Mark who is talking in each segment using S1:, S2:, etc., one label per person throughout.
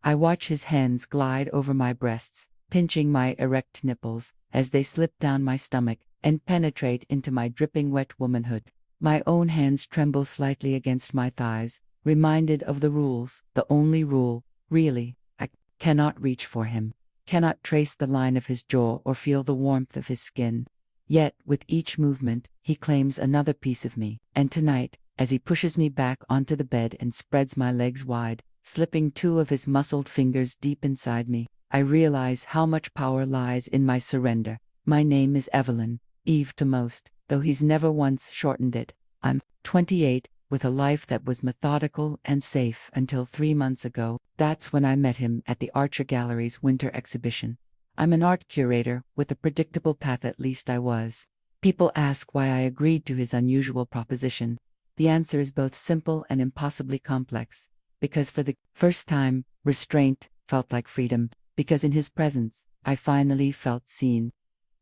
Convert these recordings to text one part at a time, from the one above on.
S1: I watch his hands glide over my breasts, pinching my erect nipples as they slip down my stomach and penetrate into my dripping wet womanhood. My own hands tremble slightly against my thighs, reminded of the rules, the only rule, really. I cannot reach for him, cannot trace the line of his jaw or feel the warmth of his skin. Yet, with each movement, he claims another piece of me, and tonight, as he pushes me back onto the bed and spreads my legs wide, slipping two of his muscled fingers deep inside me, I realize how much power lies in my surrender. My name is Evelyn, Eve to most, though he's never once shortened it. I'm 28, with a life that was methodical and safe until 3 months ago. That's when I met him at the Archer Gallery's winter exhibition. I'm an art curator, with a predictable path, at least I was. People ask why I agreed to his unusual proposition. The answer is both simple and impossibly complex. Because for the first time, restraint felt like freedom. Because in his presence, I finally felt seen.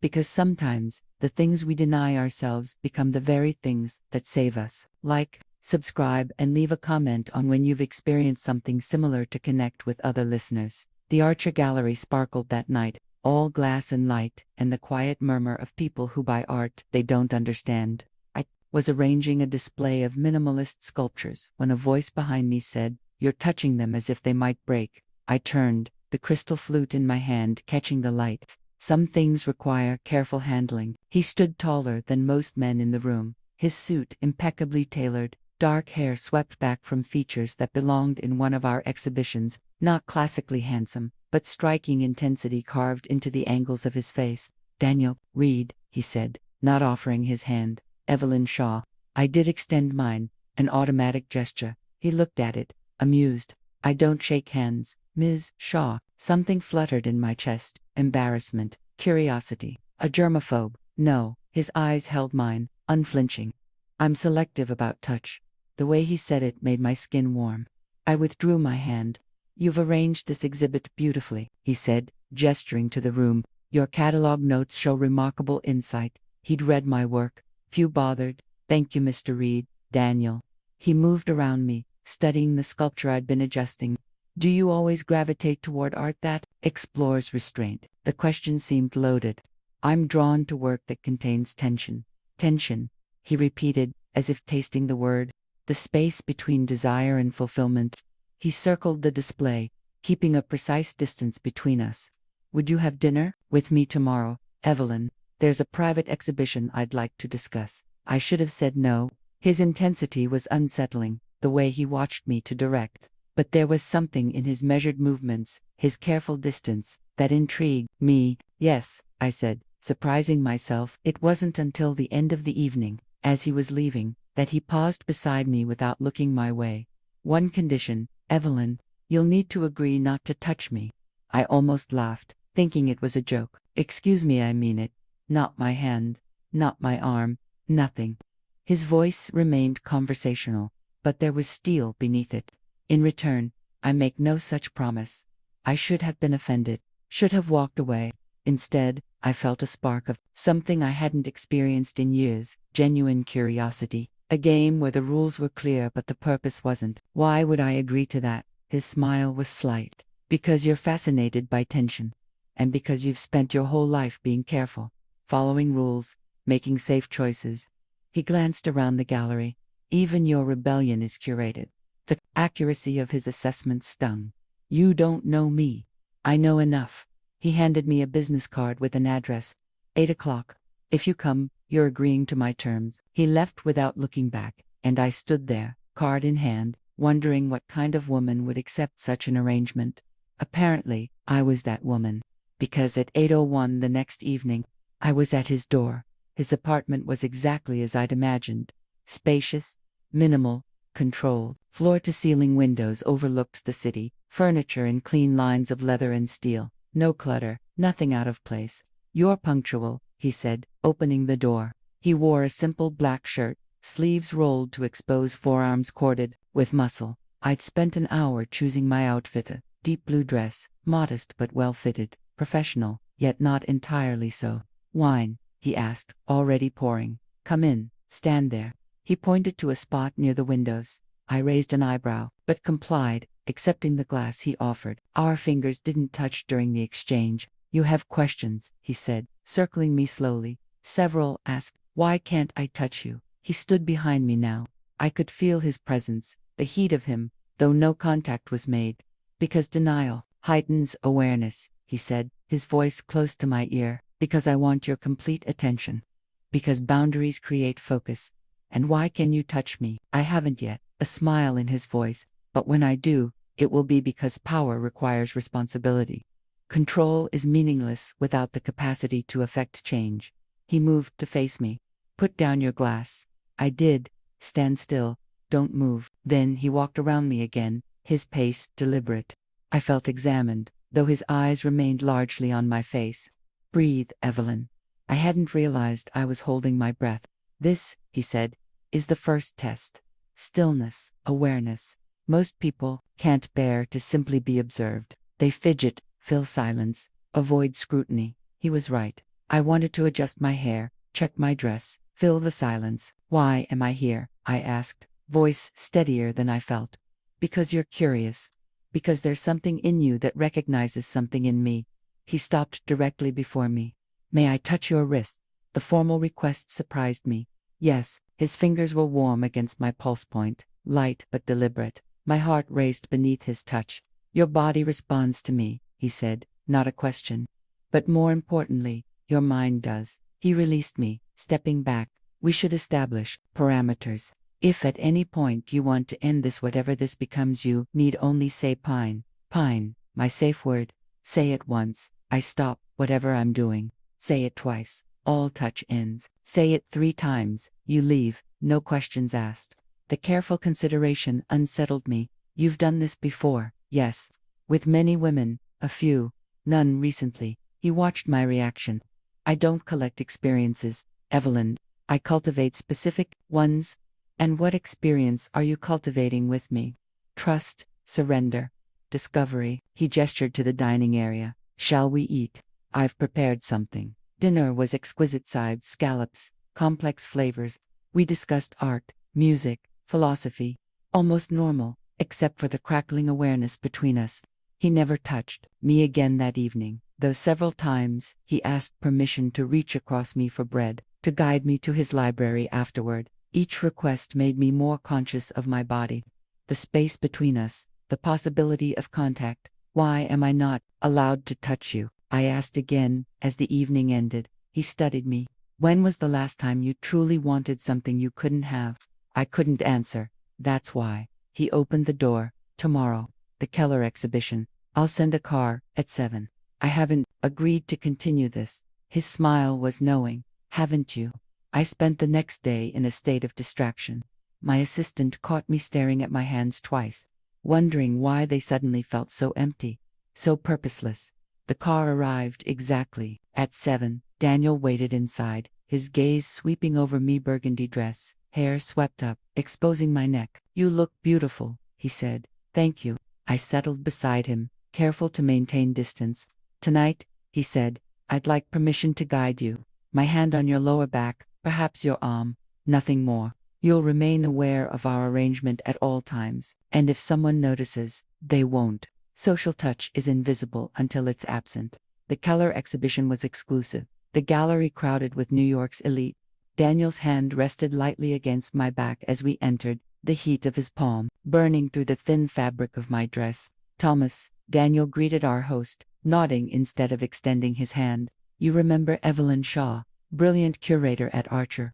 S1: Because sometimes, the things we deny ourselves become the very things that save us. Like, subscribe, and leave a comment on when you've experienced something similar to connect with other listeners. The Archer Gallery sparkled that night, all glass and light, and the quiet murmur of people who buy art they don't understand. I was arranging a display of minimalist sculptures when a voice behind me said, "You're touching them as if they might break." I turned, the crystal flute in my hand catching the light. Some things require careful handling. He stood taller than most men in the room, his suit impeccably tailored, dark hair swept back from features that belonged in one of our exhibitions, not classically handsome, but striking intensity carved into the angles of his face. "Daniel, read," he said, not offering his hand. "Evelyn Shaw." I did extend mine, an automatic gesture. He looked at it, amused. "I don't shake hands, Ms. Shaw." Something fluttered in my chest, embarrassment, curiosity. A germaphobe? No. His eyes held mine, unflinching. "I'm selective about touch." The way he said it made my skin warm. I withdrew my hand. "You've arranged this exhibit beautifully," he said, gesturing to the room. "Your catalog notes show remarkable insight." He'd read my work. "Few bothered. Thank you, Mr. Reed." "Daniel." He moved around me, studying the sculpture I'd been adjusting. "Do you always gravitate toward art that explores restraint?" The question seemed loaded. "I'm drawn to work that contains tension." "Tension," he repeated, as if tasting the word. "The space between desire and fulfillment." He circled the display, keeping a precise distance between us. "Would you have dinner with me tomorrow, Evelyn? There's a private exhibition I'd like to discuss." I should have said no. His intensity was unsettling, the way he watched me to direct. But there was something in his measured movements, his careful distance, that intrigued me. "Yes," I said, surprising myself. It wasn't until the end of the evening, as he was leaving, that he paused beside me without looking my way. "One condition, Evelyn. You'll need to agree not to touch me." I almost laughed, thinking it was a joke. "Excuse me, I mean it. Not my hand, not my arm, nothing." His voice remained conversational, but there was steel beneath it. "In return, I make no such promise." I should have been offended, should have walked away. Instead, I felt a spark of something I hadn't experienced in years, genuine curiosity. A game where the rules were clear but the purpose wasn't. "Why would I agree to that?" His smile was slight. "Because you're fascinated by tension. And because you've spent your whole life being careful, following rules, making safe choices." He glanced around the gallery. "Even your rebellion is curated." The accuracy of his assessment stung. "You don't know me." "I know enough." He handed me a business card with an address. 8 o'clock. "If you come, you're agreeing to my terms." He left without looking back, and I stood there, card in hand, wondering what kind of woman would accept such an arrangement. Apparently, I was that woman. Because at 8:01 the next evening, I was at his door. His apartment was exactly as I'd imagined. Spacious, minimal, controlled. Floor-to-ceiling windows overlooked the city, furniture in clean lines of leather and steel. No clutter, nothing out of place. "You're punctual," he said, opening the door. He wore a simple black shirt, sleeves rolled to expose forearms corded with muscle. I'd spent an hour choosing my outfit, a deep blue dress, modest but well-fitted, professional, yet not entirely so. "Wine?" he asked, already pouring. "Come in, stand there." He pointed to a spot near the windows. I raised an eyebrow, but complied, accepting the glass he offered. Our fingers didn't touch during the exchange. You have questions, he said, circling me slowly. Several. Asked, why can't I touch you? He stood behind me now. I could feel his presence, the heat of him, though no contact was made. Because denial heightens awareness, he said, his voice close to my ear. Because I want your complete attention. Because boundaries create focus. And why can you touch me? I haven't yet. A smile in his voice. But when I do, it will be because power requires responsibility. Control is meaningless without the capacity to affect change. He moved to face me. Put down your glass. I did. Stand still. Don't move. Then he walked around me again, his pace deliberate. I felt examined, though his eyes remained largely on my face. Breathe, Evelyn. I hadn't realized I was holding my breath. This, he said, is the first test. Stillness, awareness. Most people can't bear to simply be observed. They fidget, fill silence, avoid scrutiny. He was right. I wanted to adjust my hair, check my dress, fill the silence. Why am I here? I asked, voice steadier than I felt. Because you're curious. Because there's something in you that recognizes something in me. He stopped directly before me. May I touch your wrist? The formal request surprised me. Yes, his fingers were warm against my pulse point, light but deliberate. My heart raced beneath his touch. Your body responds to me, he said, not a question. But more importantly, your mind does. He released me, stepping back. We should establish parameters. If at any point you want to end this, whatever this becomes, you need only say pine. Pine, my safe word. Say it once. I stop whatever I'm doing. Say it twice. All touch ends. Say it 3 times. You leave, no questions asked. The careful consideration unsettled me. You've done this before. Yes. With many women, a few. None recently. He watched my reaction. I don't collect experiences, Evelyn. I cultivate specific ones. And what experience are you cultivating with me? Trust, surrender, discovery. He gestured to the dining area. Shall we eat? I've prepared something. Dinner was exquisite, sides, scallops, complex flavors. We discussed art, music, philosophy. Almost normal, except for the crackling awareness between us. He never touched me again that evening, though several times he asked permission to reach across me for bread, to guide me to his library afterward. Each request made me more conscious of my body. The space between us, the possibility of contact. Why am I not allowed to touch you? I asked again, as the evening ended. He studied me. When was the last time you truly wanted something you couldn't have? I couldn't answer. That's why. He opened the door. Tomorrow. The Keller exhibition. I'll send a car at 7. I haven't agreed to continue this. His smile was knowing. Haven't you? I spent the next day in a state of distraction. My assistant caught me staring at my hands twice, wondering why they suddenly felt so empty, so purposeless. The car arrived exactly at 7. Daniel waited inside, his gaze sweeping over me, burgundy dress, hair swept up, exposing my neck. You look beautiful, he said. Thank you. I settled beside him, careful to maintain distance. Tonight, he said, I'd like permission to guide you. My hand on your lower back, perhaps your arm, nothing more. You'll remain aware of our arrangement at all times, and if someone notices, they won't. Social touch is invisible until it's absent. The Keller exhibition was exclusive, the gallery crowded with New York's elite. Daniel's hand rested lightly against my back as we entered, the heat of his palm burning through the thin fabric of my dress. Thomas, Daniel greeted our host, nodding instead of extending his hand. You remember Evelyn Shaw, brilliant curator at Archer.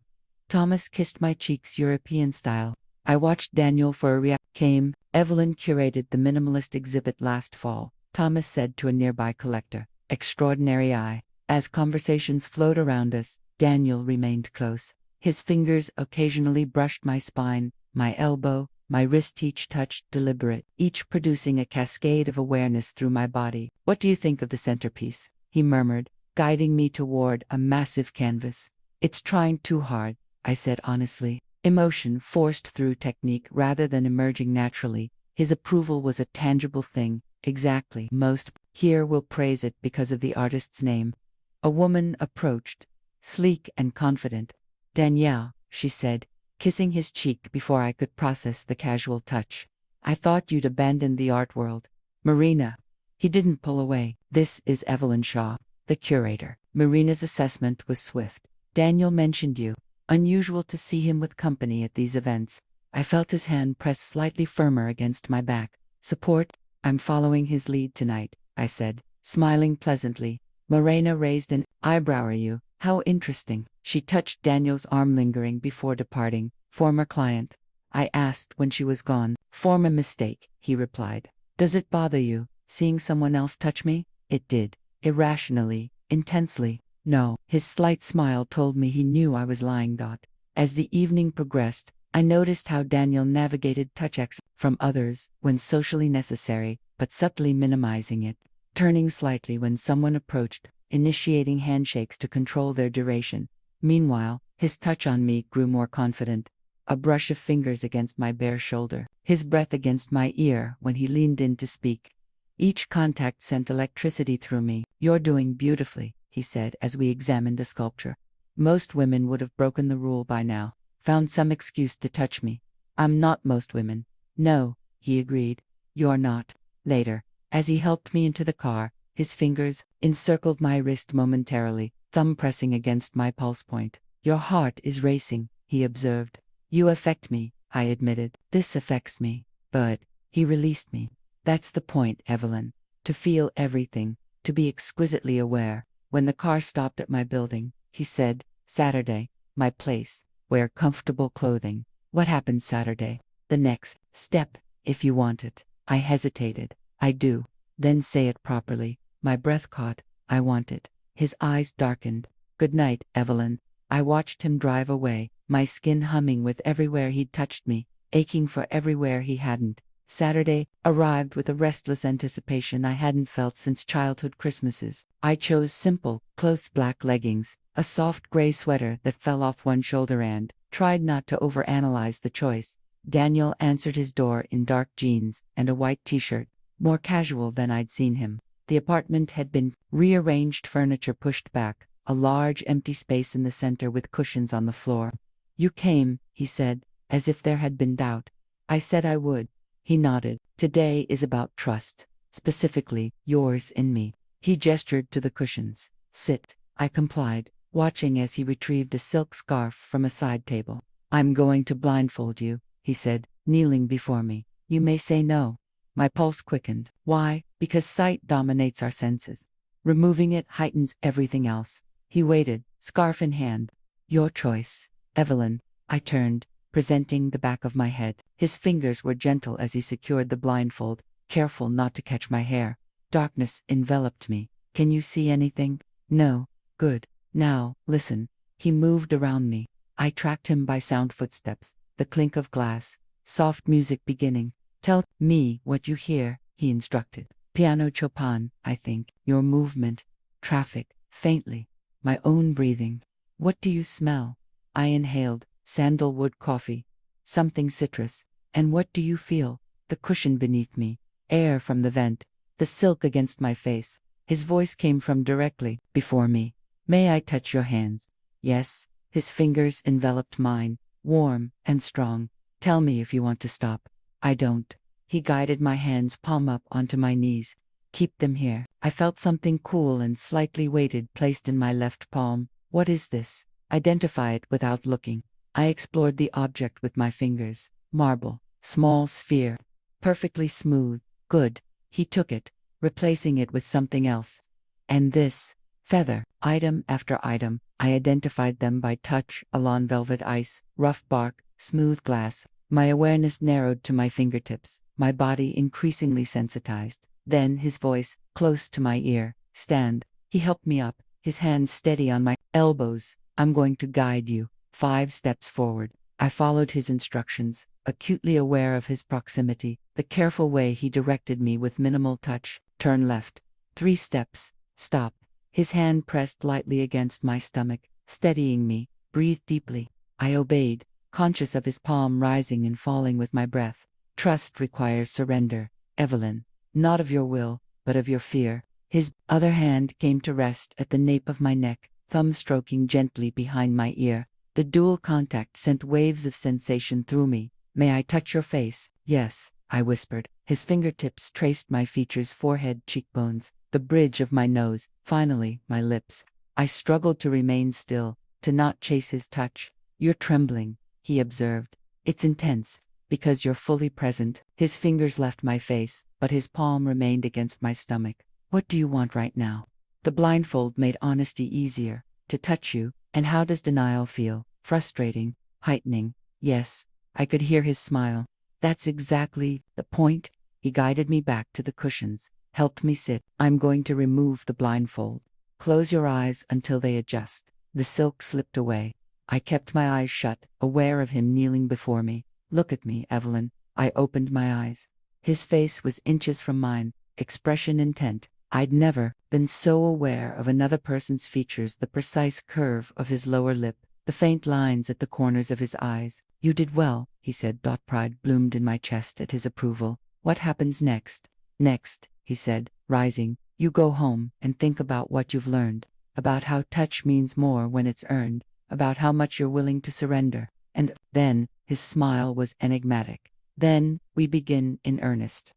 S1: Thomas kissed my cheeks European style. I watched Daniel for a reaction. Came, Evelyn curated the minimalist exhibit last fall, Thomas said to a nearby collector. Extraordinary eye. As conversations flowed around us, Daniel remained close. His fingers occasionally brushed my spine, my elbow, my wrist, each touched deliberate, each producing a cascade of awareness through my body. What do you think of the centerpiece? He murmured, guiding me toward a massive canvas. It's trying too hard, I said honestly. Emotion forced through technique rather than emerging naturally. His approval was a tangible thing. Exactly. Most here will praise it because of the artist's name. A woman approached, sleek and confident. Danielle, she said, kissing his cheek before I could process the casual touch. I thought you'd abandoned the art world. Marina. He didn't pull away. This is Evelyn Shaw, the curator. Marina's assessment was swift. Daniel mentioned you. Unusual to see him with company at these events. I felt his hand press slightly firmer against my back. Support? I'm following his lead tonight, I said, smiling pleasantly. Marina raised an eyebrow. Are you? How interesting. She touched Daniel's arm lingering before departing. Former client? I asked when she was gone. Former mistake, he replied. Does it bother you, seeing someone else touch me? It did. Irrationally, intensely. No. His slight smile told me he knew I was lying. As the evening progressed, I noticed how Daniel navigated touch from others when socially necessary, but subtly minimizing it, turning slightly when someone approached, initiating handshakes to control their duration. Meanwhile, his touch on me grew more confident. A brush of fingers against my bare shoulder, his breath against my ear when he leaned in to speak. Each contact sent electricity through me. You're doing beautifully, he said as we examined a sculpture. Most women would have broken the rule by now, found some excuse to touch me. I'm not most women. No, he agreed. You're not. Later, as he helped me into the car, his fingers encircled my wrist momentarily, thumb pressing against my pulse point. Your heart is racing, he observed. You affect me, I admitted. This affects me. But he released me. That's the point, Evelyn. To feel everything, to be exquisitely aware. When the car stopped at my building, he said, Saturday, my place. Wear comfortable clothing. What happened Saturday? The next step, if you want it. I hesitated. I do. Then say it properly. My breath caught. I want it. His eyes darkened. Good night, Evelyn. I watched him drive away, my skin humming with everywhere he'd touched me, aching for everywhere he hadn't. Saturday arrived with a restless anticipation I hadn't felt since childhood Christmases. I chose simple, clothed black leggings, a soft gray sweater that fell off one shoulder and tried not to overanalyze the choice. Daniel answered his door in dark jeans and a white t-shirt, more casual than I'd seen him. The apartment had been rearranged, furniture pushed back, a large empty space in the center with cushions on the floor. You came, he said, as if there had been doubt. I said I would. He nodded. Today is about trust, specifically, yours in me. He gestured to the cushions. Sit. I complied, watching as he retrieved a silk scarf from a side table. I'm going to blindfold you, he said, kneeling before me. You may say no. My pulse quickened. Why? Because sight dominates our senses. Removing it heightens everything else. He waited, scarf in hand. Your choice, Evelyn. I turned, presenting the back of my head. His fingers were gentle as he secured the blindfold, careful not to catch my hair. Darkness enveloped me. Can you see anything? No. Good. Now, listen. He moved around me. I tracked him by sound footsteps, the clink of glass, soft music beginning. Tell me what you hear, he instructed. Piano Chopin, I think. Your movement. Traffic. Faintly. My own breathing. What do you smell? I inhaled. Sandalwood coffee. Something citrus. And what do you feel? The cushion beneath me. Air from the vent. The silk against my face. His voice came from directly before me. May I touch your hands? Yes. His fingers enveloped mine, warm and strong. Tell me if you want to stop. I don't. He guided my hands palm up onto my knees. Keep them here. I felt something cool and slightly weighted placed in my left palm. What is this? Identify it without looking. I explored the object with my fingers. Marble. Small sphere. Perfectly smooth. Good. He took it, replacing it with something else. And this? Feather. Item after item. I identified them by touch. Alon velvet ice, rough bark, smooth glass. My awareness narrowed to my fingertips, my body increasingly sensitized. Then his voice, close to my ear. Stand. He helped me up, his hands steady on my elbows. I'm going to guide you. 5 steps forward. I followed his instructions, acutely aware of his proximity, the careful way he directed me with minimal touch. Turn left. 3 steps. Stop. His hand pressed lightly against my stomach, steadying me. Breathe deeply. I obeyed, conscious of his palm rising and falling with my breath. Trust requires surrender, Evelyn. Not of your will, but of your fear. His other hand came to rest at the nape of my neck, thumb stroking gently behind my ear. The dual contact sent waves of sensation through me. May I touch your face? Yes. I whispered. His fingertips traced my features, forehead, cheekbones, the bridge of my nose, finally, my lips. I struggled to remain still, to not chase his touch. You're trembling, he observed. It's intense, because you're fully present. His fingers left my face, but his palm remained against my stomach. What do you want right now? The blindfold made honesty easier. To touch you. And how does denial feel? Frustrating, heightening. Yes, I could hear his smile. That's exactly the point. He guided me back to the cushions, helped me sit. I'm going to remove the blindfold. Close your eyes until they adjust. The silk slipped away. I kept my eyes shut, aware of him kneeling before me. Look at me, Evelyn. I opened my eyes. His face was inches from mine, expression intent. I'd never been so aware of another person's features, the precise curve of his lower lip, the faint lines at the corners of his eyes. You did well, he said. Pride bloomed in my chest at his approval. What happens next? Next, he said, rising, you go home and think about what you've learned, about how touch means more when it's earned, about how much you're willing to surrender. And then, his smile was enigmatic. Then, we begin in earnest.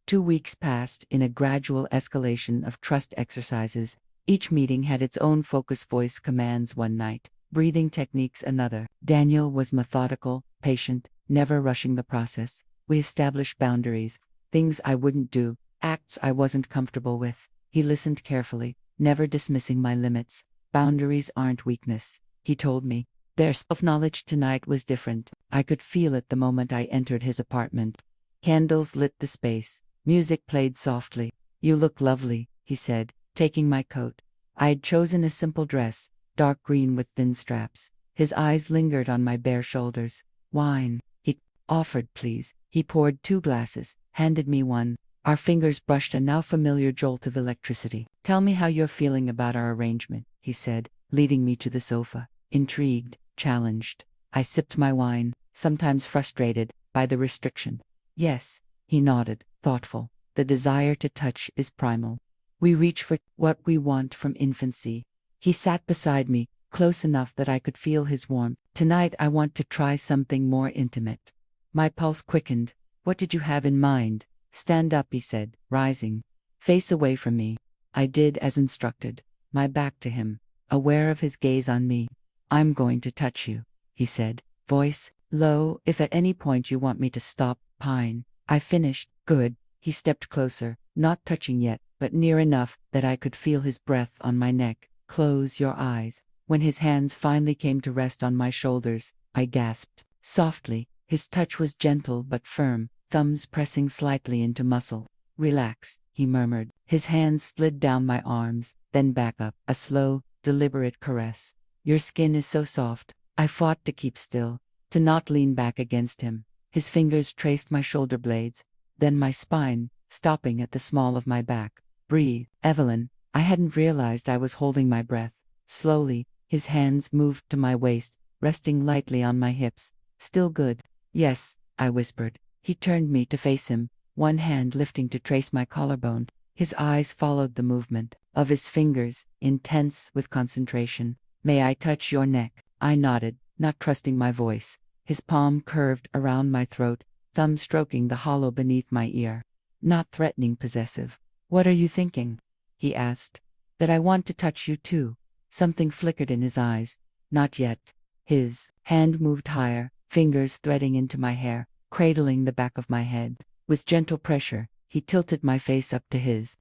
S1: 2 weeks passed in a gradual escalation of trust exercises. Each meeting had its own focus. Voice commands one night, breathing techniques another. Daniel was methodical, patient, never rushing the process. We established boundaries, things I wouldn't do, acts I wasn't comfortable with. He listened carefully, never dismissing my limits. Boundaries aren't weakness, he told me. Their self-knowledge tonight was different. I could feel it the moment I entered his apartment. Candles lit the space. Music played softly. You look lovely, he said, taking my coat. I had chosen a simple dress, dark green with thin straps. His eyes lingered on my bare shoulders. Wine, he offered, please. He poured 2 glasses, handed me one. Our fingers brushed a now familiar jolt of electricity. Tell me how you're feeling about our arrangement, he said, leading me to the sofa. Intrigued, challenged. I sipped my wine, sometimes frustrated by the restriction. Yes, he nodded, thoughtful. The desire to touch is primal. We reach for what we want from infancy. He sat beside me, close enough that I could feel his warmth. Tonight I want to try something more intimate. My pulse quickened. What did you have in mind? Stand up, he said, rising. Face away from me. I did as instructed, my back to him, aware of his gaze on me. I'm going to touch you, he said, voice low. If at any point you want me to stop, pine. I finished. Good. He stepped closer, not touching yet, but near enough that I could feel his breath on my neck. Close your eyes. When his hands finally came to rest on my shoulders, I gasped. Softly, his touch was gentle but firm, thumbs pressing slightly into muscle. Relax, he murmured. His hands slid down my arms, then back up, a slow, deliberate caress. Your skin is so soft. I fought to keep still, to not lean back against him. His fingers traced my shoulder blades, then my spine, stopping at the small of my back. Breathe, Evelyn. I hadn't realized I was holding my breath. Slowly, his hands moved to my waist, resting lightly on my hips. Still good. Yes, I whispered. He turned me to face him, one hand lifting to trace my collarbone. His eyes followed the movement of his fingers, intense with concentration. May I touch your neck? I nodded, not trusting my voice. His palm curved around my throat, thumb stroking the hollow beneath my ear. Not threatening, possessive. What are you thinking? He asked. That I want to touch you too. Something flickered in his eyes. Not yet. His hand moved higher, fingers threading into my hair, cradling the back of my head. With gentle pressure, he tilted my face up to his.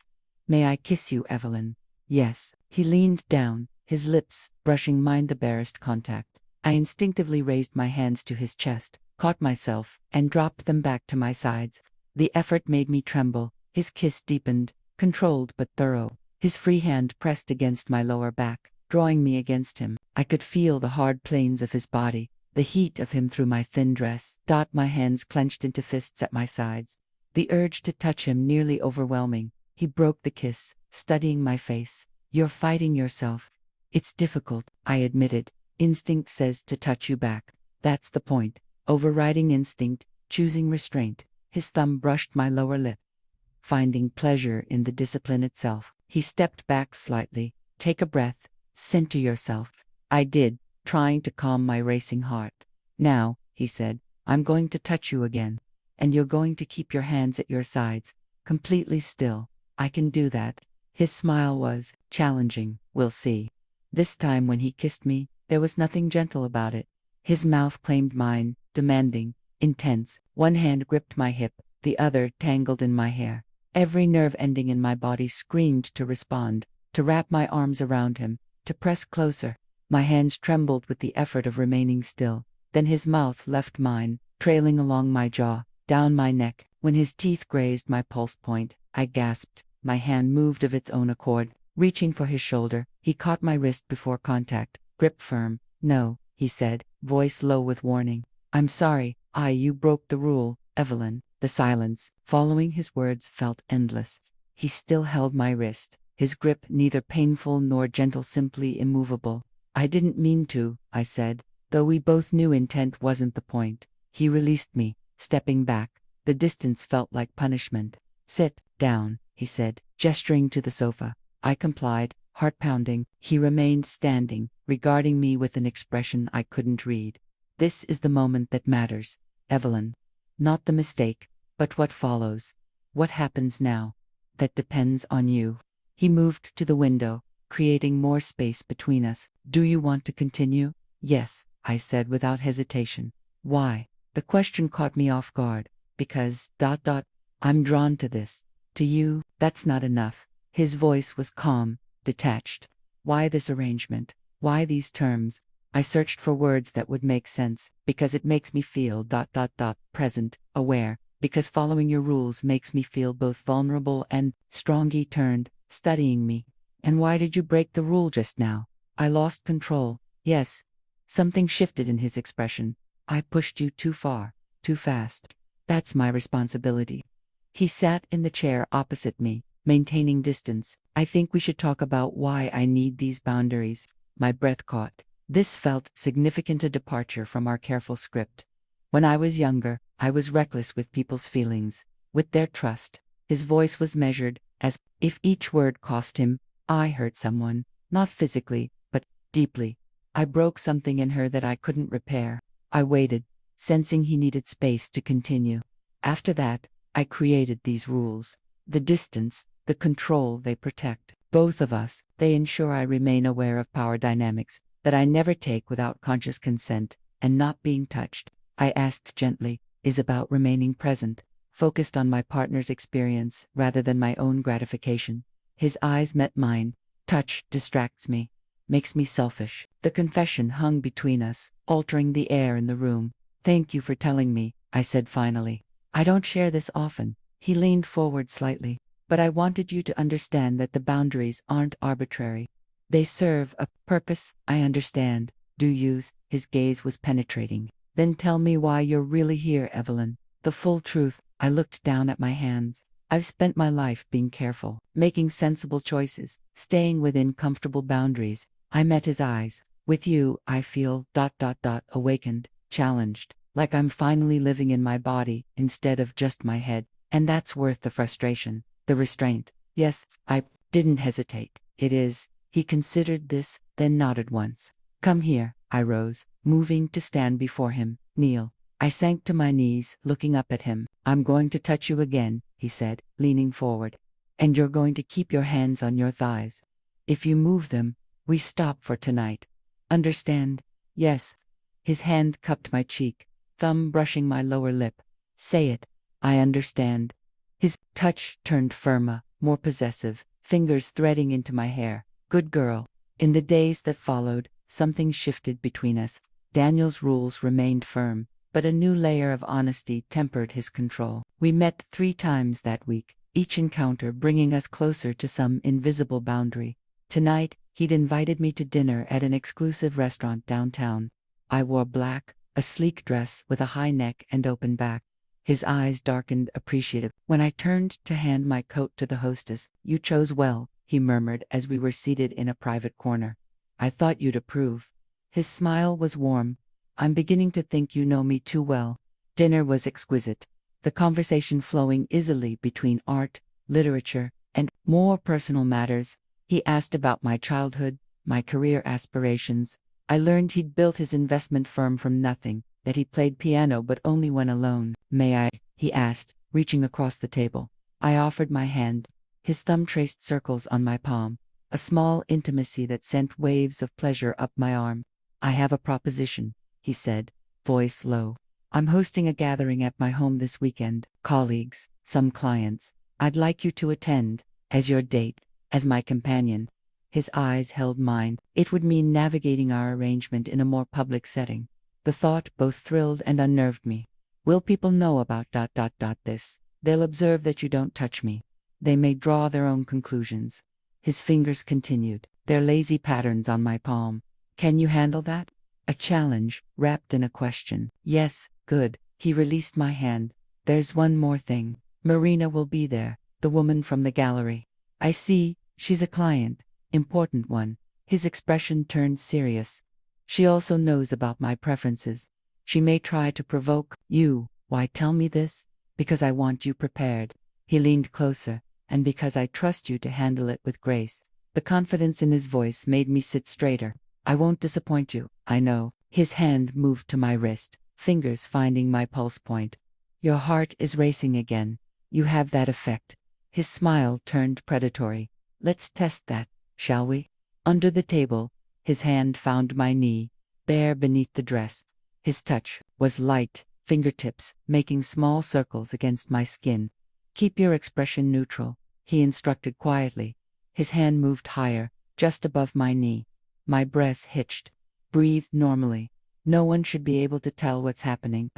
S1: May I kiss you, Evelyn? Yes. He leaned down, his lips brushing mine, the barest contact. I instinctively raised my hands to his chest, caught myself, and dropped them back to my sides. The effort made me tremble. His kiss deepened, controlled but thorough. His free hand pressed against my lower back, drawing me against him. I could feel the hard planes of his body, the heat of him through my thin dress. My hands clenched into fists at my sides. The urge to touch him nearly overwhelming. He broke the kiss, studying my face. You're fighting yourself. It's difficult, I admitted. Instinct says to touch you back. That's the point. Overriding instinct, choosing restraint. His thumb brushed my lower lip, finding pleasure in the discipline itself. He stepped back slightly. Take a breath. Center yourself. I did, trying to calm my racing heart. Now, he said, I'm going to touch you again. And you're going to keep your hands at your sides, completely still. I can do that. His smile was challenging. We'll see. This time when he kissed me, there was nothing gentle about it. His mouth claimed mine, demanding, intense. One hand gripped my hip, the other tangled in my hair. Every nerve ending in my body screamed to respond, to wrap my arms around him, to press closer. My hands trembled with the effort of remaining still. Then his mouth left mine, trailing along my jaw, down my neck. When his teeth grazed my pulse point, I gasped. My hand moved of its own accord, reaching for his shoulder. He caught my wrist before contact, grip firm. No, he said, voice low with warning. I'm sorry, you broke the rule, Evelyn. The silence, following his words, felt endless. He still held my wrist, his grip neither painful nor gentle, simply immovable. I didn't mean to, I said, though we both knew intent wasn't the point. He released me, stepping back. The distance felt like punishment. Sit down, he said, gesturing to the sofa. I complied, heart pounding. He remained standing, regarding me with an expression I couldn't read. This is the moment that matters, Evelyn. Not the mistake, but what follows. What happens now? That depends on you. He moved to the window, creating more space between us. Do you want to continue? Yes, I said without hesitation. Why? The question caught me off guard. Because, I'm drawn to this. To you, that's not enough. His voice was calm, detached. Why this arrangement? Why these terms? I searched for words that would make sense. Because it makes me feel present, aware. Because following your rules makes me feel both vulnerable and strong. He turned, studying me. And why did you break the rule just now? I lost control. Yes. Something shifted in his expression. I pushed you too far, too fast. That's my responsibility. He sat in the chair opposite me, maintaining distance. I think we should talk about why I need these boundaries. My breath caught. This felt significant, a departure from our careful script. When I was younger, I was reckless with people's feelings, with their trust. His voice was measured, as if each word cost him. I hurt someone, not physically, but deeply. I broke something in her that I couldn't repair. I waited, sensing he needed space to continue. After that, I created these rules. The distance, the control they protect. Both of us, they ensure I remain aware of power dynamics, that I never take without conscious consent, and not being touched. I asked gently, is about remaining present, focused on my partner's experience rather than my own gratification. His eyes met mine. Touch distracts me, makes me selfish. The confession hung between us, altering the air in the room. Thank you for telling me, I said finally. I don't share this often. He leaned forward slightly. But I wanted you to understand that the boundaries aren't arbitrary. They serve a purpose. I understand. Do use. His gaze was penetrating. Then tell me why you're really here, Evelyn. The full truth. I looked down at my hands. I've spent my life being careful, making sensible choices, staying within comfortable boundaries. I met his eyes. With you, I feel awakened, challenged, like I'm finally living in my body instead of just my head. And that's worth the frustration, the restraint. Yes, I didn't hesitate. It is. He considered this, then nodded once. Come here. I rose, moving to stand before him. Kneel. I sank to my knees, looking up at him. I'm going to touch you again, he said, leaning forward. And you're going to keep your hands on your thighs. If you move them, we stop for tonight. Understand? Yes. His hand cupped my cheek, thumb brushing my lower lip. Say it. I understand. His touch turned firmer, more possessive, fingers threading into my hair. Good girl. In the days that followed, something shifted between us. Daniel's rules remained firm, but a new layer of honesty tempered his control. We met 3 times that week, each encounter bringing us closer to some invisible boundary. Tonight, he'd invited me to dinner at an exclusive restaurant downtown. I wore black, a sleek dress with a high neck and open back. His eyes darkened, appreciative. When I turned to hand my coat to the hostess, "You chose well," he murmured as we were seated in a private corner. "I thought you'd approve." His smile was warm. "I'm beginning to think you know me too well." Dinner was exquisite, the conversation flowing easily between art, literature, and more personal matters. He asked about my childhood, my career aspirations. I learned he'd built his investment firm from nothing, that he played piano but only when alone. "May I?" he asked, reaching across the table. I offered my hand. His thumb traced circles on my palm, a small intimacy that sent waves of pleasure up my arm. I have a proposition, he said, voice low. I'm hosting a gathering at my home this weekend, colleagues, some clients. I'd like you to attend, as your date, as my companion. His eyes held mine. It would mean navigating our arrangement in a more public setting. The thought both thrilled and unnerved me. Will people know about this? They'll observe that you don't touch me. They may draw their own conclusions. His fingers continued, their lazy patterns on my palm. Can you handle that? A challenge, wrapped in a question. Yes, good. He released my hand. There's one more thing. Marina will be there, the woman from the gallery. I see, she's a client. Important one. His expression turned serious. She also knows about my preferences. She may try to provoke you. Why tell me this? Because I want you prepared. He leaned closer, and because I trust you to handle it with grace. The confidence in his voice made me sit straighter. I won't disappoint you, I know. His hand moved to my wrist, fingers finding my pulse point. Your heart is racing again. You have that effect. His smile turned predatory. Let's test that, shall we? Under the table, his hand found my knee, bare beneath the dress. His touch was light, fingertips making small circles against my skin. Keep your expression neutral, he instructed quietly. His hand moved higher, just above my knee. My breath hitched. Breathe normally. No one should be able to tell what's happening.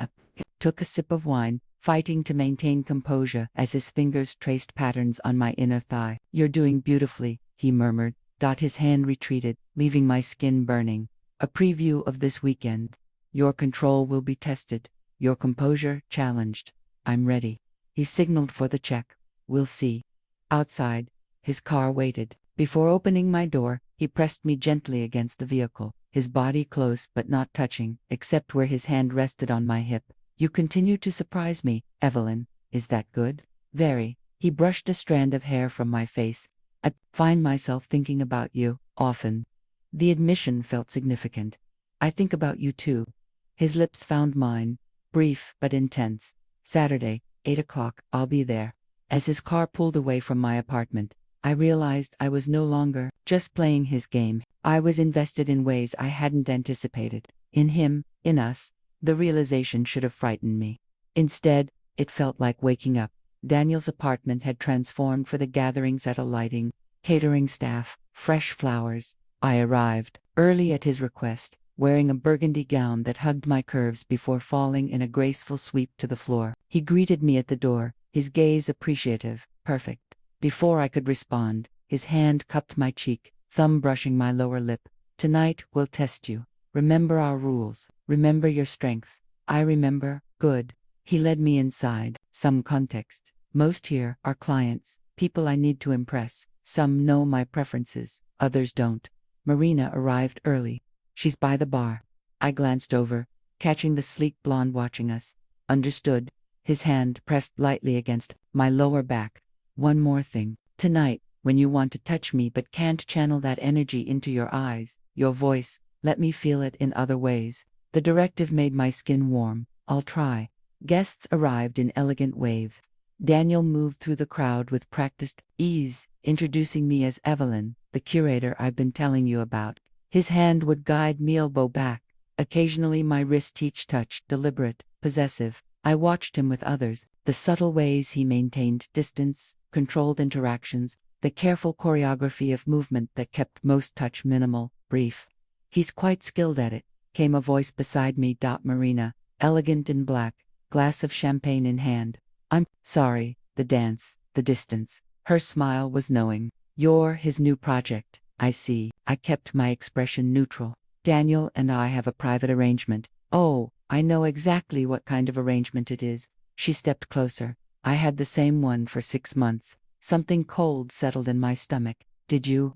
S1: Took a sip of wine, fighting to maintain composure as his fingers traced patterns on my inner thigh. You're doing beautifully, he murmured. His hand retreated, leaving my skin burning. A preview of this weekend. Your control will be tested. Your composure challenged. I'm ready. He signaled for the check. We'll see. Outside, his car waited. Before opening my door, he pressed me gently against the vehicle, his body close but not touching, except where his hand rested on my hip. You continue to surprise me, Evelyn. Is that good? Very. He brushed a strand of hair from my face. I find myself thinking about you, often. The admission felt significant. I think about you too. His lips found mine, brief but intense. Saturday, 8 o'clock, I'll be there. As his car pulled away from my apartment, I realized I was no longer just playing his game. I was invested in ways I hadn't anticipated. In him, in us. The realization should have frightened me. Instead, it felt like waking up. Daniel's apartment had transformed for the gatherings at a lighting, catering staff, fresh flowers. I arrived, early at his request, wearing a burgundy gown that hugged my curves before falling in a graceful sweep to the floor. He greeted me at the door, his gaze appreciative. Perfect. Before I could respond, his hand cupped my cheek, thumb brushing my lower lip. Tonight we'll test you. Remember our rules. Remember your strength. I remember. Good. He led me inside. Some context. Most here are clients, people I need to impress. Some know my preferences, others don't. Marina arrived early. She's by the bar. I glanced over, catching the sleek blonde watching us. Understood. His hand pressed lightly against my lower back. One more thing. Tonight, when you want to touch me but can't channel that energy into your eyes, your voice, let me feel it in other ways. The directive made my skin warm. I'll try. Guests arrived in elegant waves. Daniel moved through the crowd with practiced ease, introducing me as Evelyn, the curator I've been telling you about. His hand would guide me elbow back. Occasionally my wrist each touch, deliberate, possessive. I watched him with others, the subtle ways he maintained distance, controlled interactions, the careful choreography of movement that kept most touch minimal, brief. He's quite skilled at it, came a voice beside me. Marina, elegant in black, glass of champagne in hand. I'm sorry, the dance, the distance. Her smile was knowing. You're his new project, I see. I kept my expression neutral. Daniel and I have a private arrangement. Oh, I know exactly what kind of arrangement it is. She stepped closer. I had the same one for 6 months. Something cold settled in my stomach. Did you?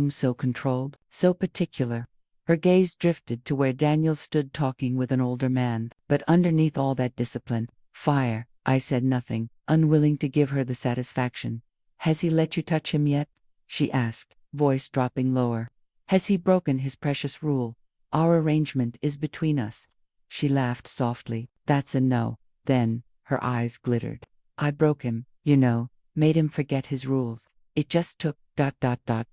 S1: So controlled, so particular. Her gaze drifted to where Daniel stood talking with an older man. But underneath all that discipline, fire. I said nothing, unwilling to give her the satisfaction. Has he let you touch him yet? She asked, voice dropping lower. Has he broken his precious rule? Our arrangement is between us. She laughed softly. That's a no. Then, her eyes glittered. I broke him, you know, made him forget his rules. It just took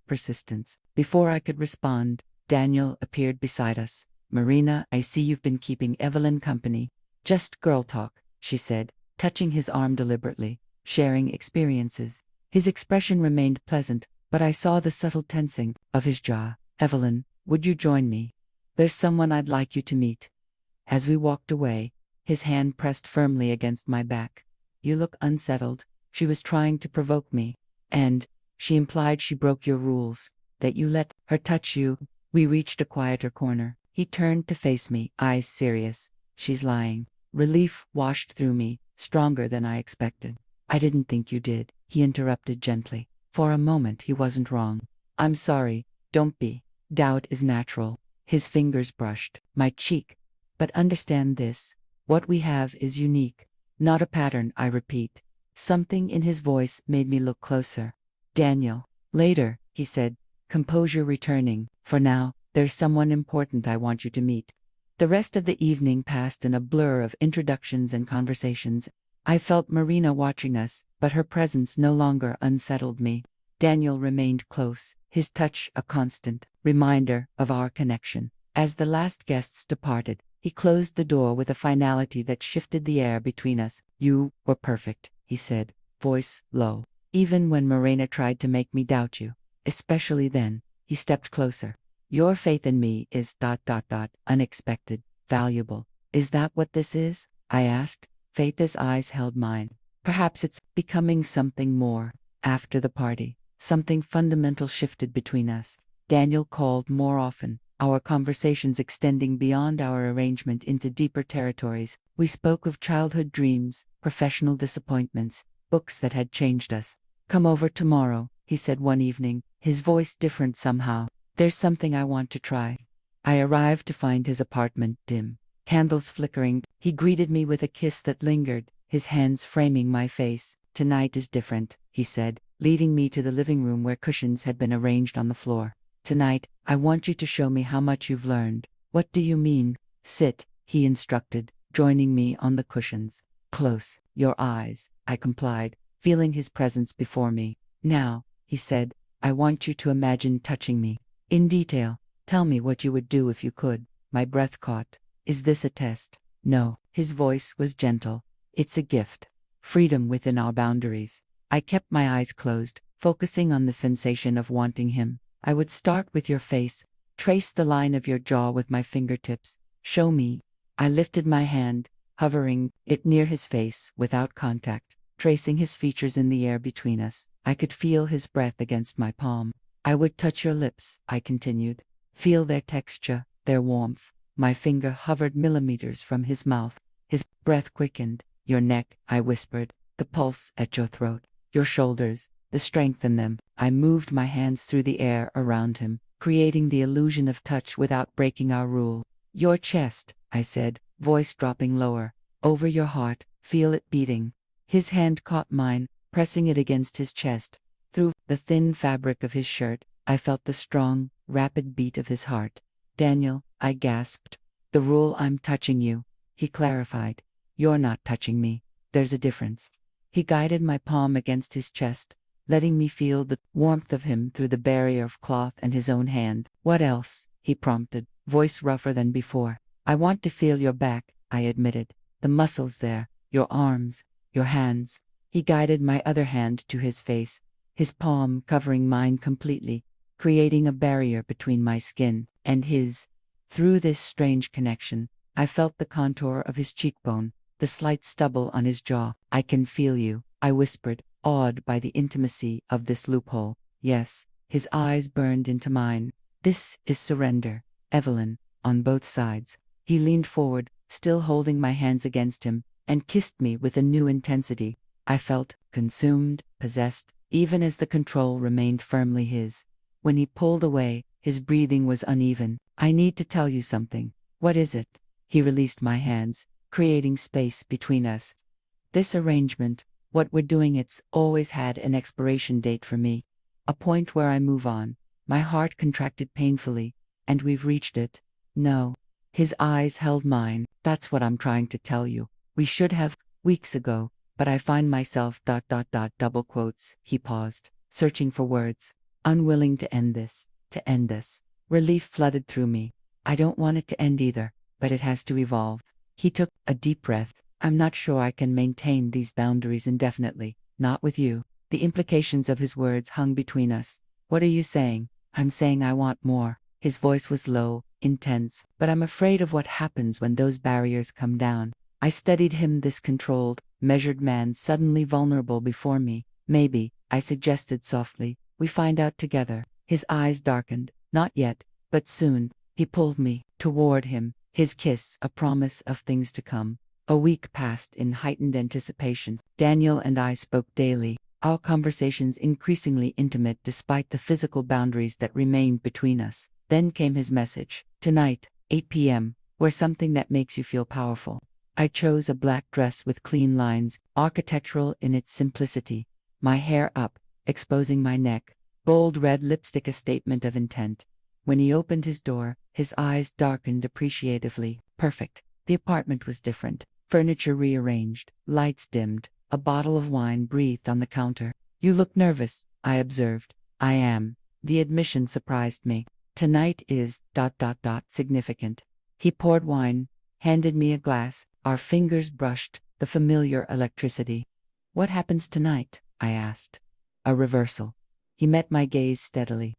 S1: persistence. Before I could respond, Daniel appeared beside us. Marina, I see you've been keeping Evelyn company. Just girl talk, she said, touching his arm deliberately, sharing experiences. His expression remained pleasant, but I saw the subtle tensing of his jaw. Evelyn, would you join me? There's someone I'd like you to meet. As we walked away, his hand pressed firmly against my back. You look unsettled. She was trying to provoke me. And she implied she broke your rules, that you let her touch you. We reached a quieter corner. He turned to face me, eyes serious. She's lying. Relief washed through me, stronger than I expected. I didn't think you did, he interrupted gently. For a moment he wasn't wrong. I'm sorry, don't be. Doubt is natural. His fingers brushed my cheek. But understand this. What we have is unique. Not a pattern, I repeat. Something in his voice made me look closer. Daniel. Later, he said, composure returning. For now, there's someone important I want you to meet. The rest of the evening passed in a blur of introductions and conversations. I felt Marina watching us, but her presence no longer unsettled me. Daniel remained close, his touch a constant reminder of our connection. As the last guests departed, he closed the door with a finality that shifted the air between us. You were perfect, he said, voice low. Even when Marina tried to make me doubt you. Especially then, he stepped closer. Your faith in me is unexpected, valuable. Is that what this is? I asked. Faith's eyes held mine. Perhaps it's becoming something more. After the party, something fundamental shifted between us. Daniel called more often, our conversations extending beyond our arrangement into deeper territories. We spoke of childhood dreams, professional disappointments, books that had changed us. Come over tomorrow, he said one evening, his voice different somehow. There's something I want to try. I arrived to find his apartment dim, candles flickering. He greeted me with a kiss that lingered, his hands framing my face. Tonight is different, he said, leading me to the living room where cushions had been arranged on the floor. Tonight, I want you to show me how much you've learned. What do you mean? Sit, he instructed, joining me on the cushions. Close your eyes, I complied, feeling his presence before me. Now, he said, I want you to imagine touching me. In detail, tell me what you would do if you could. My breath caught. Is this a test? No. His voice was gentle. It's a gift. Freedom within our boundaries. I kept my eyes closed, focusing on the sensation of wanting him. I would start with your face, trace the line of your jaw with my fingertips. Show me. I lifted my hand, hovering it near his face without contact, tracing his features in the air between us. I could feel his breath against my palm. I would touch your lips, I continued. Feel their texture, their warmth. My finger hovered millimeters from his mouth. His breath quickened. Your neck, I whispered. The pulse at your throat. Your shoulders, the strength in them. I moved my hands through the air around him, creating the illusion of touch without breaking our rule. Your chest, I said, voice dropping lower. Over your heart, feel it beating. His hand caught mine, pressing it against his chest. Through the thin fabric of his shirt, I felt the strong, rapid beat of his heart. Daniel, I gasped. The rule, I'm touching you. He clarified. You're not touching me. There's a difference. He guided my palm against his chest, letting me feel the warmth of him through the barrier of cloth and his own hand. What else? He prompted, voice rougher than before. I want to feel your back, I admitted. The muscles there, your arms, your hands. He guided my other hand to his face, his palm covering mine completely, creating a barrier between my skin and his. Through this strange connection, I felt the contour of his cheekbone, the slight stubble on his jaw. I can feel you, I whispered, awed by the intimacy of this loophole. Yes, his eyes burned into mine. This is surrender, Evelyn, on both sides. He leaned forward, still holding my hands against him, and kissed me with a new intensity. I felt consumed, possessed, even as the control remained firmly his. When he pulled away, his breathing was uneven. I need to tell you something. What is it? He released my hands, creating space between us. This arrangement, what we're doing, it's always had an expiration date for me. A point where I move on. My heart contracted painfully, and we've reached it. No. His eyes held mine. That's what I'm trying to tell you. We should have Weeks ago, but I find myself double quotes. He paused, searching for words. Unwilling to end this. To end this. Relief flooded through me. I don't want it to end either, but it has to evolve. He took a deep breath. I'm not sure I can maintain these boundaries indefinitely. Not with you. The implications of his words hung between us. What are you saying? I'm saying I want more. His voice was low, intense, but I'm afraid of what happens when those barriers come down. I studied him, this controlled, measured man suddenly vulnerable before me. Maybe, I suggested softly, we find out together. His eyes darkened. Not yet, but soon. He pulled me toward him, his kiss a promise of things to come. A week passed in heightened anticipation. Daniel and I spoke daily, our conversations increasingly intimate despite the physical boundaries that remained between us. Then came his message. Tonight, 8 p.m., wear something that makes you feel powerful. I chose a black dress with clean lines, architectural in its simplicity. My hair up, exposing my neck. Bold red lipstick, a statement of intent. When he opened his door, his eyes darkened appreciatively. Perfect. The apartment was different. Furniture rearranged, lights dimmed, a bottle of wine breathed on the counter. You look nervous, I observed. I am. The admission surprised me. Tonight is ... significant. He poured wine, handed me a glass, our fingers brushed, the familiar electricity. What happens tonight? I asked. A reversal. He met my gaze steadily.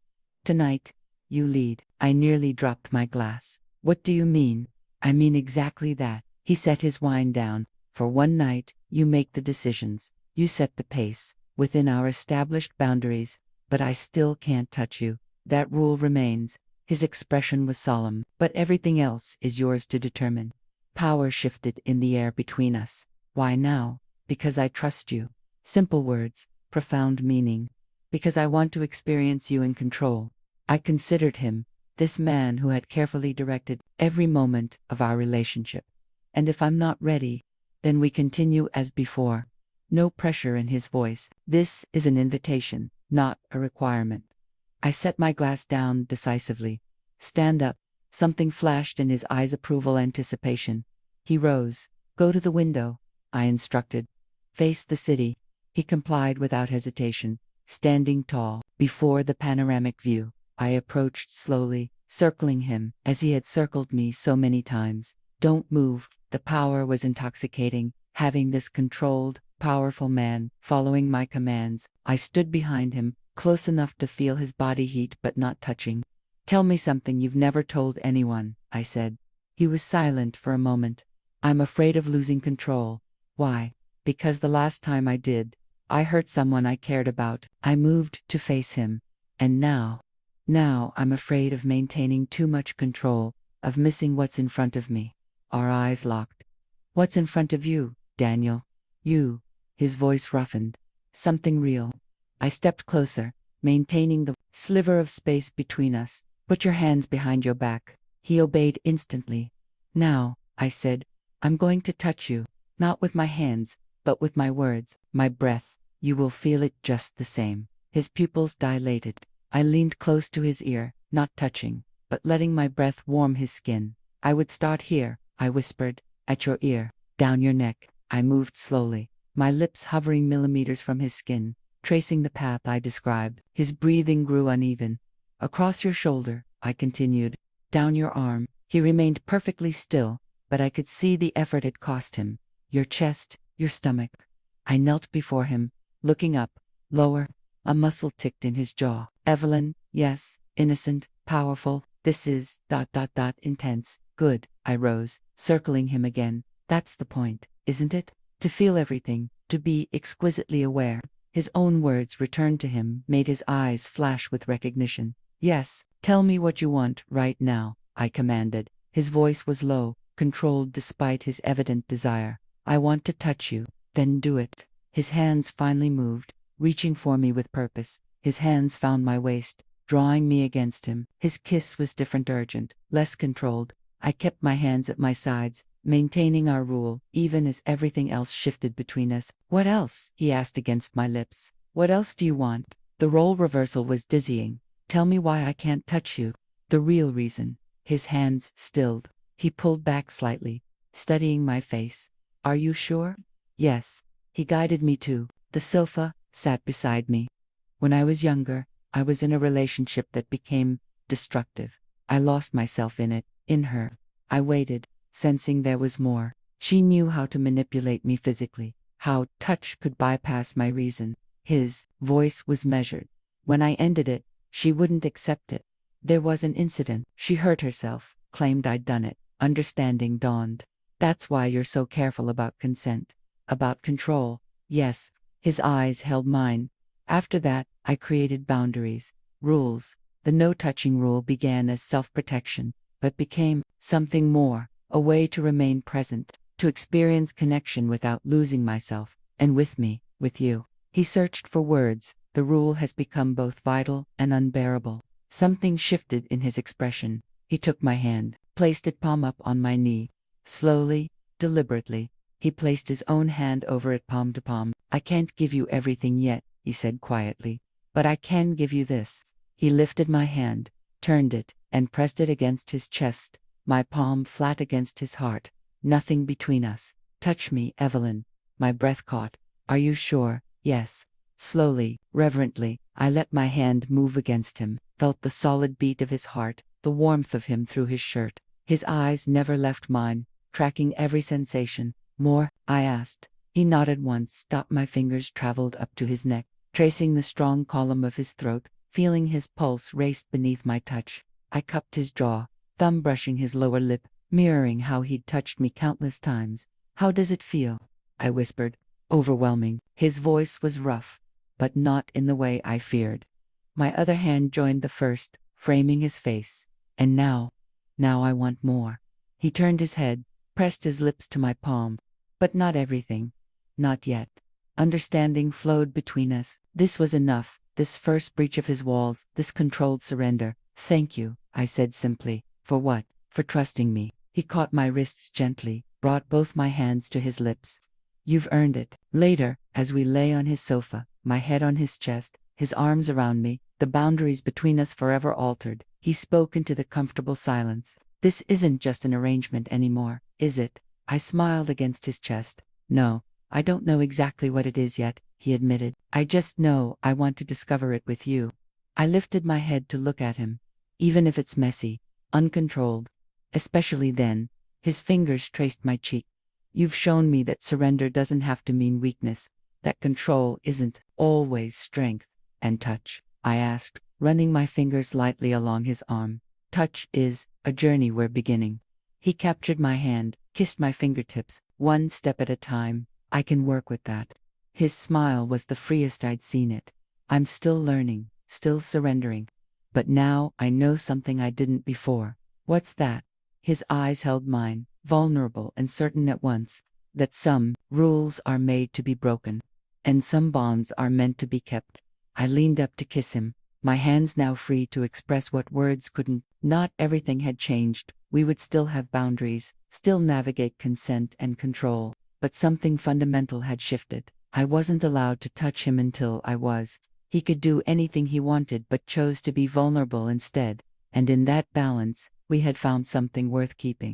S1: Tonight, you lead. I nearly dropped my glass. What do you mean? I mean exactly that. He set his wine down. For one night, you make the decisions. You set the pace, within our established boundaries, but I still can't touch you. That rule remains. His expression was solemn, but everything else is yours to determine. Power shifted in the air between us. Why now? Because I trust you. Simple words, profound meaning. Because I want to experience you in control. I considered him, this man who had carefully directed every moment of our relationship. And if I'm not ready, then we continue as before. No pressure in his voice. This is an invitation, not a requirement. I set my glass down decisively. Stand up. Something flashed in his eyes, approval, anticipation. He rose. Go to the window, I instructed. Face the city. He complied without hesitation. Standing tall, before the panoramic view, I approached slowly, circling him, as he had circled me so many times. Don't move. The power was intoxicating, having this controlled, powerful man, following my commands. I stood behind him, close enough to feel his body heat but not touching. Tell me something you've never told anyone, I said. He was silent for a moment. I'm afraid of losing control. Why? Because the last time I did, I hurt someone I cared about. I moved to face him. And now I'm afraid of maintaining too much control, of missing what's in front of me. Our eyes locked. What's in front of you, Daniel? You. His voice roughened. Something real. I stepped closer, maintaining the sliver of space between us. Put your hands behind your back. He obeyed instantly. Now, I said, I'm going to touch you, not with my hands, but with my words, my breath. You will feel it just the same. His pupils dilated. I leaned close to his ear, not touching, but letting my breath warm his skin. I would start here, I whispered, at your ear, down your neck. I moved slowly, my lips hovering millimeters from his skin, tracing the path I described. His breathing grew uneven. Across your shoulder, I continued, down your arm. He remained perfectly still, but I could see the effort it cost him. Your chest, your stomach. I knelt before him, looking up, lower. A muscle ticked in his jaw. Evelyn, yes, innocent, powerful. This is ... intense. Good. I rose, circling him again. That's the point, isn't it? To feel everything, to be exquisitely aware. His own words returned to him, made his eyes flash with recognition. Yes, tell me what you want right now, I commanded. His voice was low, controlled despite his evident desire. I want to touch you. Then do it. His hands finally moved, reaching for me with purpose. His hands found my waist, drawing me against him. His kiss was different, urgent, less controlled. I kept my hands at my sides, maintaining our rule, even as everything else shifted between us. What else? He asked against my lips. What else do you want? The role reversal was dizzying. Tell me why I can't touch you. The real reason. His hands stilled. He pulled back slightly, studying my face. Are you sure? Yes. He guided me to the sofa, sat beside me. When I was younger, I was in a relationship that became destructive. I lost myself in it, in her. I waited, sensing there was more. She knew how to manipulate me physically, how touch could bypass my reason. His voice was measured. When I ended it, she wouldn't accept it. There was an incident. She hurt herself, claimed I'd done it. Understanding dawned. That's why you're so careful about consent. About control. Yes. His eyes held mine. After that, I created boundaries, rules. The no-touching rule began as self-protection, but became something more, a way to remain present, to experience connection without losing myself, and with me, with you. He searched for words. The rule has become both vital and unbearable. Something shifted in his expression. He took my hand, placed it palm up on my knee. Slowly, deliberately, he placed his own hand over it palm to palm. I can't give you everything yet, he said quietly, but I can give you this. He lifted my hand, turned it, and pressed it against his chest, my palm flat against his heart. Nothing between us. Touch me, Evelyn. My breath caught. Are you sure? Yes. Slowly, reverently, I let my hand move against him, felt the solid beat of his heart, the warmth of him through his shirt. His eyes never left mine, tracking every sensation. More? I asked. He nodded once, stopped. My fingers traveled up to his neck, tracing the strong column of his throat, feeling his pulse raced beneath my touch. I cupped his jaw, thumb brushing his lower lip, mirroring how he'd touched me countless times. How does it feel? I whispered. Overwhelming. His voice was rough, but not in the way I feared. My other hand joined the first, framing his face. And now I want more. He turned his head, pressed his lips to my palm. But not everything. Not yet. Understanding flowed between us. This was enough, this first breach of his walls, this controlled surrender. Thank you, I said simply. For what? For trusting me. He caught my wrists gently, brought both my hands to his lips. You've earned it. Later, as we lay on his sofa, my head on his chest, his arms around me, the boundaries between us forever altered, he spoke into the comfortable silence. This isn't just an arrangement anymore, is it? I smiled against his chest. No, I don't know exactly what it is yet, he admitted. I just know I want to discover it with you. I lifted my head to look at him. Even if it's messy, uncontrolled. Especially then, his fingers traced my cheek. You've shown me that surrender doesn't have to mean weakness, that control isn't always strength. And touch? I asked, running my fingers lightly along his arm. Touch is a journey we're beginning. He captured my hand, kissed my fingertips, one step at a time. I can work with that. His smile was the freest I'd seen it. I'm still learning, still surrendering. But now I know something I didn't before. What's that? His eyes held mine, vulnerable and certain at once, that some rules are made to be broken, and some bonds are meant to be kept. I leaned up to kiss him, my hands now free to express what words couldn't. Not everything had changed. We would still have boundaries, still navigate consent and control, but something fundamental had shifted. I wasn't allowed to touch him until I was. He could do anything he wanted but chose to be vulnerable instead, and in that balance, we had found something worth keeping.